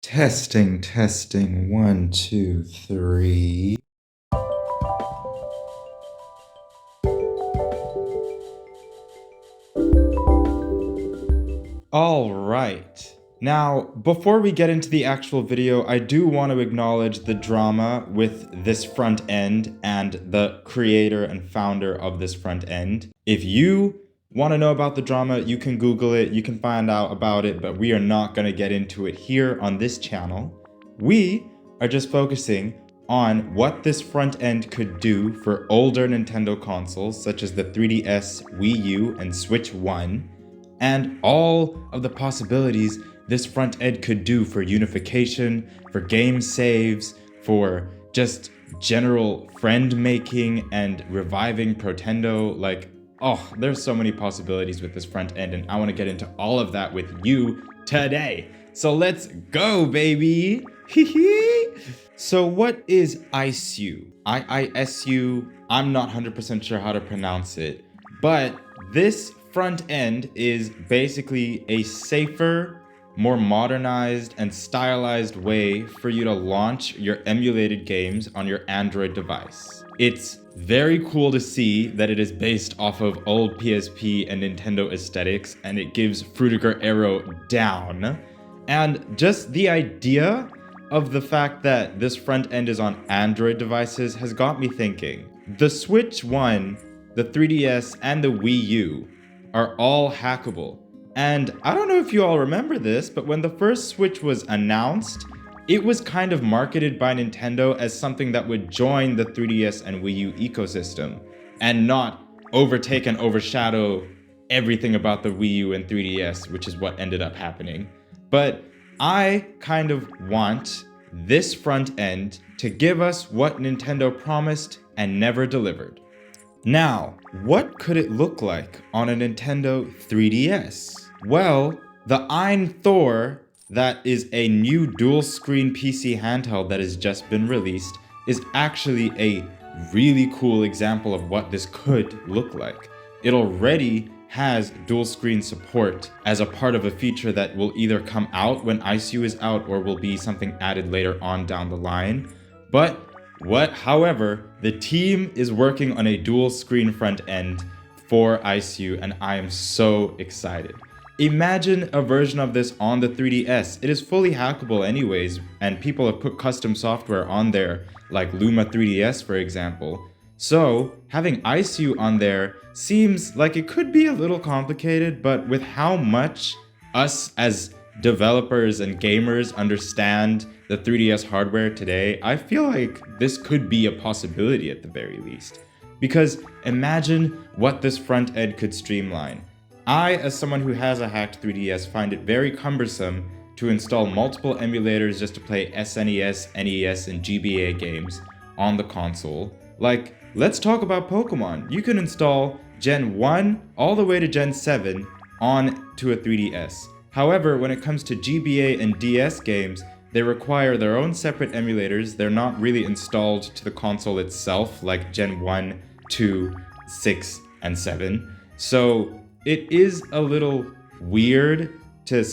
Testing, testing, 1, 2, 3. All right. Now, before we get into the actual video, I do want to acknowledge the drama with this front end and the creator and founder of this front end. If you want to know about the drama, you can Google it, you can find out about it, but we are not going to get into it here on this channel. We are just focusing on what this front end could do for older Nintendo consoles such as the 3DS, Wii U, and Switch 1, and all of the possibilities this front end could do for unification, for game saves, for just general friend making and reviving Protendo. There's so many possibilities with this front end, and I want to get into all of that with you today. So let's go, baby! So what is iiSU? iiSU, I'm not 100% sure how to pronounce it, but this front end is basically a safer, more modernized and stylized way for you to launch your emulated games on your Android device. It's very cool to see that it is based off of old PSP and Nintendo aesthetics, and it gives Frutiger Arrow down. And just the idea of the fact that this front end is on Android devices has got me thinking. The Switch 1, the 3DS, and the Wii U are all hackable. And I don't know if you all remember this, but when the first Switch was announced, it was kind of marketed by Nintendo as something that would join the 3DS and Wii U ecosystem and not overtake and overshadow everything about the Wii U and 3DS, which is what ended up happening. But I kind of want this front end to give us what Nintendo promised and never delivered. Now, what could it look like on a Nintendo 3DS? Well, the Ein, that is a new dual-screen PC handheld that has just been released, is actually a really cool example of what this could look like. It already has dual-screen support as a part of a feature that will either come out when iiSU is out or will be something added later on down the line. However, the team is working on a dual screen front end for iiSU, and I am so excited. Imagine a version of this on the 3DS. It is fully hackable anyways, and people have put custom software on there, like Luma 3DS for example. So having iiSU on there seems like it could be a little complicated, but with how much us as developers and gamers understand the 3DS hardware today, I feel like this could be a possibility at the very least. Because imagine what this front end could streamline. I, as someone who has a hacked 3DS, find it very cumbersome to install multiple emulators just to play SNES, NES, and GBA games on the console. Like, let's talk about Pokémon. You can install Gen 1 all the way to Gen 7 onto a 3DS. However, when it comes to GBA and DS games, they require their own separate emulators. They're not really installed to the console itself like Gen 1, 2, 6, and 7. So it is a little weird to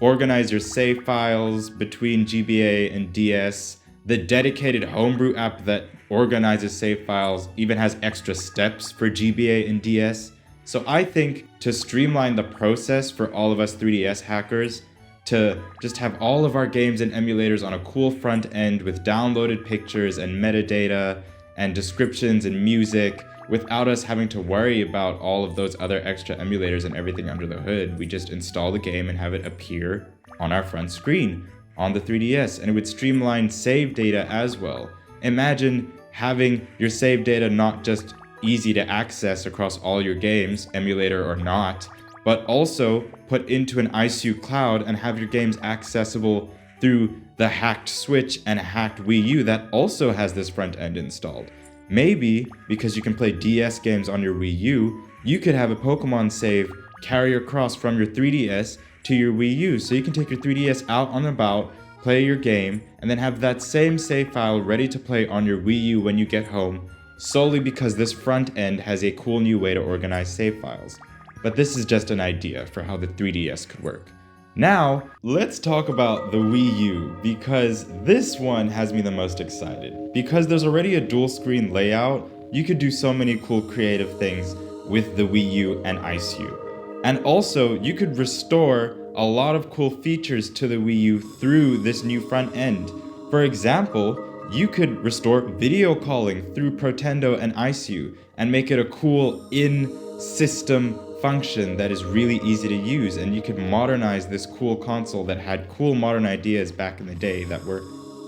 organize your save files between GBA and DS. The dedicated homebrew app that organizes save files even has extra steps for GBA and DS. So I think to streamline the process for all of us 3DS hackers, to just have all of our games and emulators on a cool front end with downloaded pictures and metadata and descriptions and music without us having to worry about all of those other extra emulators and everything under the hood. We just install the game and have it appear on our front screen on the 3DS, and it would streamline save data as well. Imagine having your save data not just easy to access across all your games, emulator or not, but also put into an iiSU cloud and have your games accessible through the hacked Switch and hacked Wii U that also has this front end installed. Maybe, because you can play DS games on your Wii U, you could have a Pokémon save carry across from your 3DS to your Wii U, so you can take your 3DS out and about, play your game, and then have that same save file ready to play on your Wii U when you get home, solely because this front end has a cool new way to organize save files. But this is just an idea for how the 3DS could work. Now, let's talk about the Wii U, because this one has me the most excited. Because there's already a dual screen layout, you could do so many cool creative things with the Wii U and iiSU. And also, you could restore a lot of cool features to the Wii U through this new front end. For example, you could restore video calling through Protendo and iiSU and make it a cool in-system function that is really easy to use, and you could modernize this cool console that had cool modern ideas back in the day that were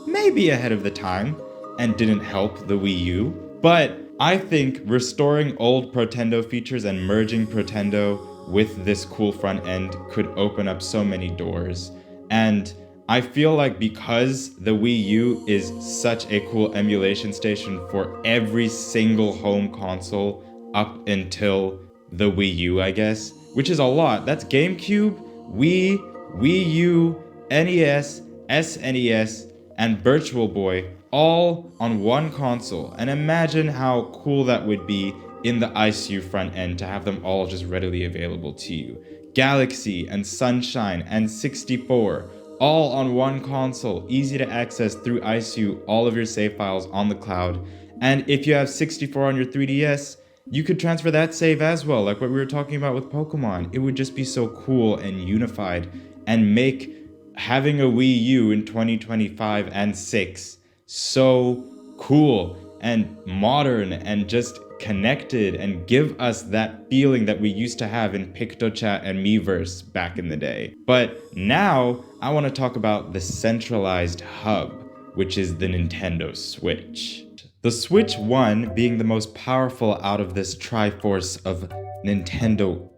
maybe ahead of the time and didn't help the Wii U. But I think restoring old Protendo features and merging Protendo with this cool front end could open up so many doors. And I feel like because the Wii U is such a cool emulation station for every single home console up until the Wii U, I guess, which is a lot. That's GameCube, Wii, Wii U, NES, SNES, and Virtual Boy all on one console. And imagine how cool that would be in the iiSU front end to have them all just readily available to you. Galaxy and Sunshine and 64, all on one console, easy to access through iiSU, all of your save files on the cloud. And if you have 64 on your 3DS, you could transfer that save as well, like what we were talking about with Pokémon. It would just be so cool and unified and make having a Wii U in 2025 and 6 so cool and modern and just connected and give us that feeling that we used to have in PictoChat and Miiverse back in the day. But now I want to talk about the centralized hub, which is the Nintendo Switch. The Switch 1 being the most powerful out of this triforce of Nintendo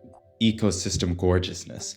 ecosystem gorgeousness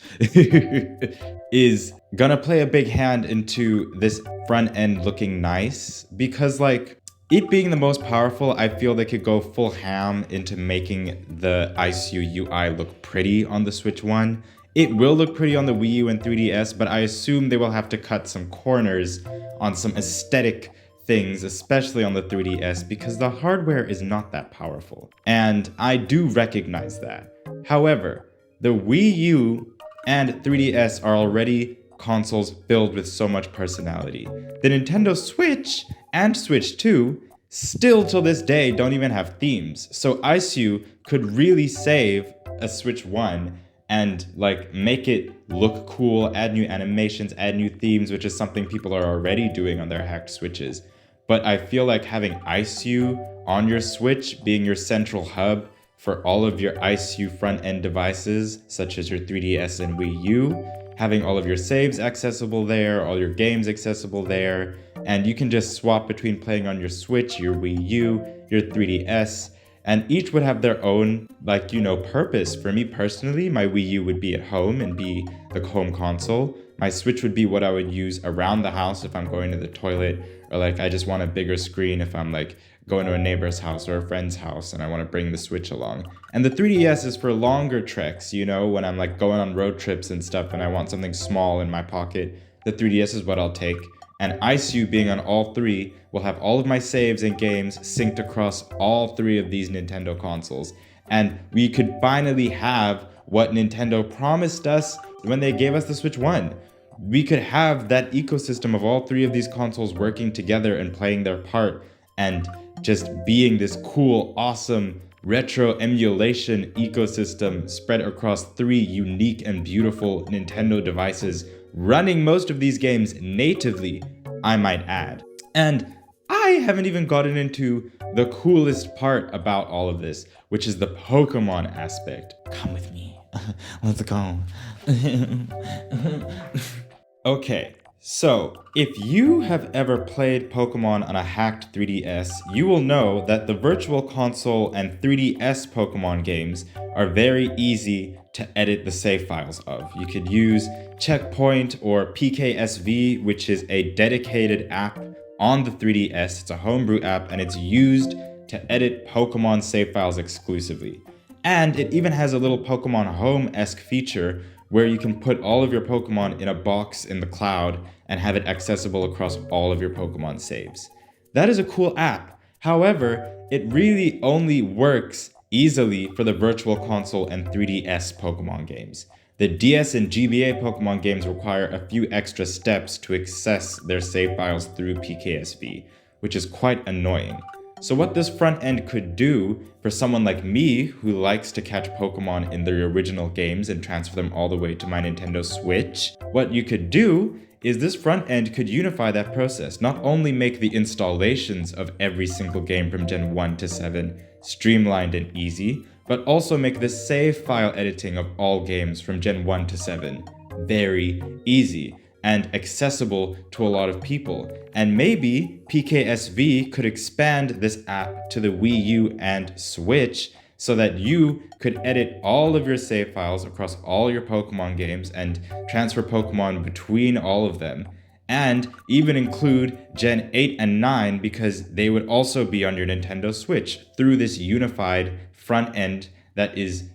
is gonna play a big hand into this front end looking nice, because like it being the most powerful, I feel they could go full ham into making the iiSU UI look pretty on the Switch 1. It will look pretty on the Wii U and 3DS, but I assume they will have to cut some corners on some aesthetic things, especially on the 3DS, because the hardware is not that powerful. And I do recognize that. However, the Wii U and 3DS are already consoles filled with so much personality. The Nintendo Switch and Switch 2 still till this day don't even have themes. So iiSU could really save a Switch 1 and like make it look cool, add new animations, add new themes, which is something people are already doing on their hacked Switches. But I feel like having iiSU on your Switch being your central hub for all of your iiSU front-end devices, such as your 3DS and Wii U, having all of your saves accessible there, all your games accessible there, and you can just swap between playing on your Switch, your Wii U, your 3DS, and each would have their own, like, you know, purpose. For me personally, my Wii U would be at home and be the home console. My Switch would be what I would use around the house if I'm going to the toilet, or like I just want a bigger screen if I'm like going to a neighbor's house or a friend's house and I want to bring the Switch along. And the 3DS is for longer treks, you know, when I'm like going on road trips and stuff and I want something small in my pocket. The 3DS is what I'll take. And iiSU being on all three will have all of my saves and games synced across all three of these Nintendo consoles. And we could finally have what Nintendo promised us when they gave us the Switch 1. We could have that ecosystem of all three of these consoles working together and playing their part and just being this cool, awesome, retro emulation ecosystem spread across three unique and beautiful Nintendo devices, running most of these games natively, I might add. And I haven't even gotten into the coolest part about all of this, which is the Pokémon aspect. Come with me. Let's go. Okay, so if you have ever played Pokémon on a hacked 3DS, you will know that the Virtual Console and 3DS Pokémon games are very easy to edit the save files of. You could use Checkpoint or PKSV, which is a dedicated app on the 3DS. It's a homebrew app and it's used to edit Pokémon save files exclusively. And it even has a little Pokémon Home-esque feature where you can put all of your Pokémon in a box in the cloud and have it accessible across all of your Pokémon saves. That is a cool app. However, it really only works easily for the Virtual Console and 3DS Pokémon games. The DS and GBA Pokemon games require a few extra steps to access their save files through PKSV, which is quite annoying. So what this front end could do for someone like me who likes to catch Pokemon in their original games and transfer them all the way to my Nintendo Switch, what you could do is this front end could unify that process, not only make the installations of every single game from Gen 1 to 7 streamlined and easy, but also make the save file editing of all games from Gen 1 to 7 very easy and accessible to a lot of people. And maybe PKSV could expand this app to the Wii U and Switch so that you could edit all of your save files across all your Pokemon games and transfer Pokemon between all of them. And even include Gen 8 and 9 because they would also be on your Nintendo Switch through this unified front end that is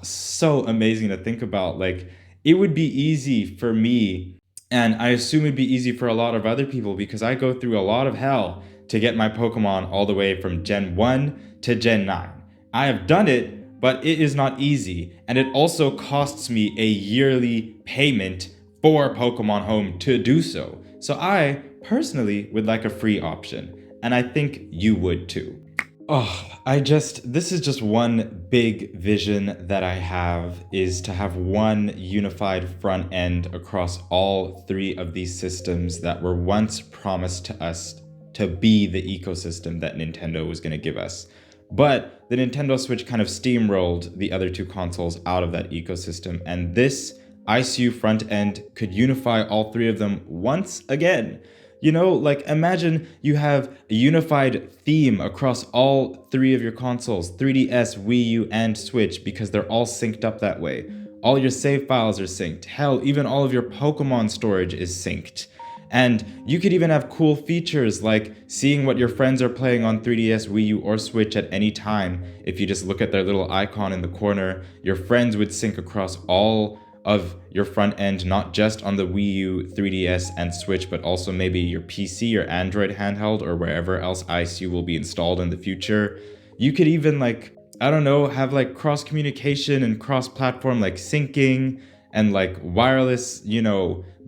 so amazing to think about. Like, it would be easy for me, and I assume it'd be easy for a lot of other people because I go through a lot of hell to get my Pokemon all the way from Gen 1 to Gen 9. I have done it, but it is not easy, and it also costs me a yearly payment for Pokemon Home to do so. So I personally would like a free option, and I think you would too. This is just one big vision that I have, is to have one unified front end across all three of these systems that were once promised to us to be the ecosystem that Nintendo was going to give us. But the Nintendo Switch kind of steamrolled the other two consoles out of that ecosystem, and this iiSU front end could unify all three of them once again. You know, like, imagine you have a unified theme across all three of your consoles, 3DS, Wii U, and Switch, because they're all synced up that way. All your save files are synced. Hell, even all of your Pokemon storage is synced. And you could even have cool features like seeing what your friends are playing on 3DS, Wii U, or Switch at any time. If you just look at their little icon in the corner, your friends would sync across all of your front end, not just on the Wii U, 3DS, and Switch, but also maybe your PC or Android handheld or wherever else iiSU will be installed in the future. You could even, like, I don't know, have like cross communication and cross platform like syncing and like wireless,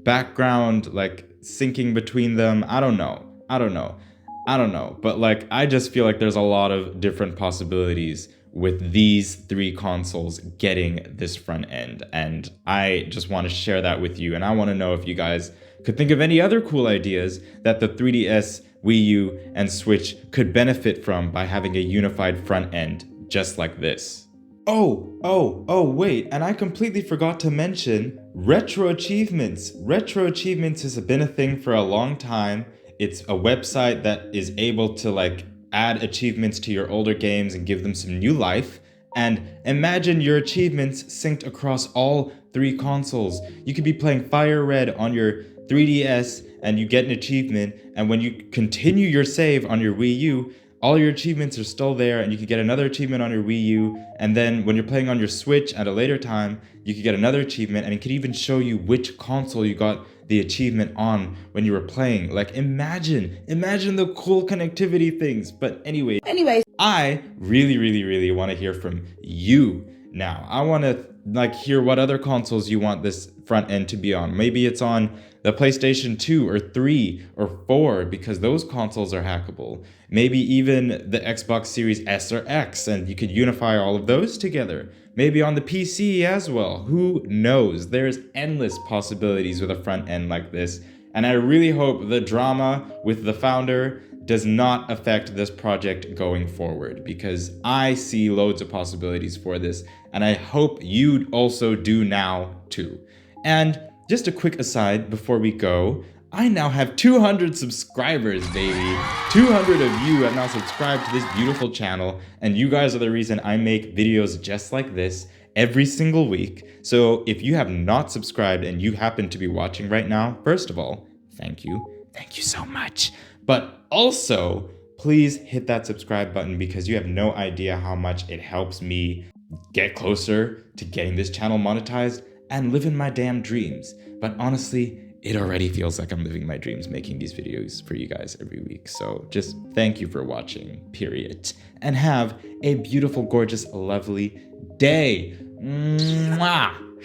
background like syncing between them. I don't know. But like, I just feel like there's a lot of different possibilities with these three consoles getting this front end. And I just want to share that with you. And I want to know if you guys could think of any other cool ideas that the 3DS, Wii U, and Switch could benefit from by having a unified front end just like this. Wait, and I completely forgot to mention retro achievements. Retro achievements has been a thing for a long time. It's a website that is able to like add achievements to your older games and give them some new life. And imagine your achievements synced across all three consoles. You could be playing Fire Red on your 3DS and you get an achievement, and when you continue your save on your Wii U, all your achievements are still there, and you could get another achievement on your Wii U, and then when you're playing on your Switch at a later time, you could get another achievement, and it could even show you which console you got the achievement on when you were playing. Like, imagine the cool connectivity things. But anyways, I really want to hear from you now. I want to hear what other consoles you want this front end to be on. Maybe it's on the PlayStation 2 or 3 or 4 because those consoles are hackable. Maybe even the Xbox Series S or X, and you could unify all of those together. Maybe on the PC as well. Who knows? There's endless possibilities with a front end like this. And I really hope the drama with the founder does not affect this project going forward, because I see loads of possibilities for this, and I hope you also do now too. And just a quick aside before we go, I now have 200 subscribers, baby. 200 of you have now subscribed to this beautiful channel, and you guys are the reason I make videos just like this every single week. So if you have not subscribed and you happen to be watching right now, first of all, thank you. Thank you so much. But also, please hit that subscribe button, because you have no idea how much it helps me get closer to getting this channel monetized and living my damn dreams. But honestly, it already feels like I'm living my dreams making these videos for you guys every week. So just thank you for watching, period. And have a beautiful, gorgeous, lovely day. Mwah!